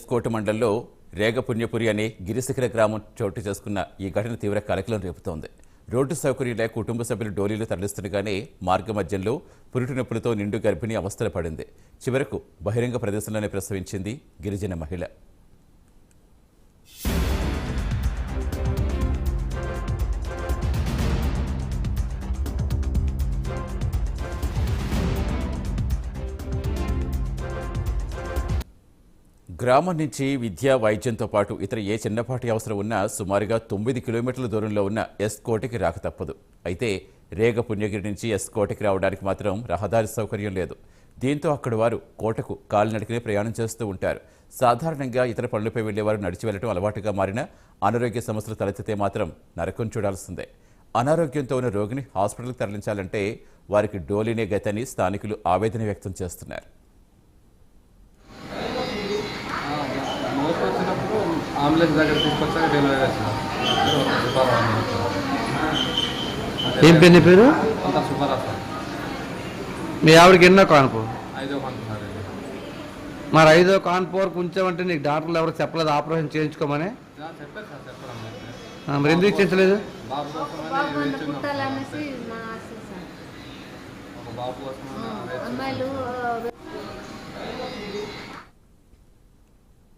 ఎస్కోట మండలంలో రేగపుణ్యపురి అనే గిరిశిఖర గ్రామం చోటు చేసుకున్న ఈ ఘటన తీవ్ర కలకలం రేపుతోంది. రోడ్డు సౌకర్యం లేక కుటుంబ సభ్యులు డోలీలు తరలిస్తుండగానే మార్గ మధ్యంలో పురిటి నొప్పులతో నిండు గర్భిణి అవస్థలు పడింది. చివరకు బహిరంగ ప్రదేశంలోనే ప్రసవించింది గిరిజన మహిళ. గ్రామం నుంచి విద్యా వైద్యంతో పాటు ఇతర ఏ చిన్నపాటి అవసరం ఉన్నా సుమారుగా 9 కిలోమీటర్ల దూరంలో ఉన్న ఎస్కోటకి రాక తప్పదు. అయితే రేగ పుణ్యగిరి నుంచి ఎస్కోటకి రావడానికి మాత్రం రహదారి సౌకర్యం లేదు. దీంతో అక్కడి వారు కోటకు కాలినడకనే ప్రయాణం చేస్తూ ఉంటారు. సాధారణంగా ఇతర పనులపై వెళ్లేవారు నడిచి వెళ్లడం అలవాటుగా మారిన అనారోగ్య సమస్యలు తలెత్తితే మాత్రం నరకం చూడాల్సిందే. అనారోగ్యంతో ఉన్న రోగిని హాస్పిటల్కి తరలించాలంటే వారికి డోలీనే గతని స్థానికులు ఆవేదన వ్యక్తం చేస్తున్నారు. అంబులెన్స్ దగ్గర తీసుకొచ్చాక డెలివరీ చేస్తున్నారు. ఏం పేరు నీ పేరు? అంతా సూపర్ సార్. మీ ఆవిడకి ఎన్నో కాన్పు? 5వ కాన్పు సార్. మరి 5వ కాన్పు వరకు ఉంచామంటే నీకు డాక్టర్లు ఎవరు చెప్పలేదు ఆపరేషన్ చేయించుకోమని? చెప్పారు సార్, చెప్పడం. మరి ఎందుకు చేయించలేదు? బాబు కోసం ఒక బాబు కోసం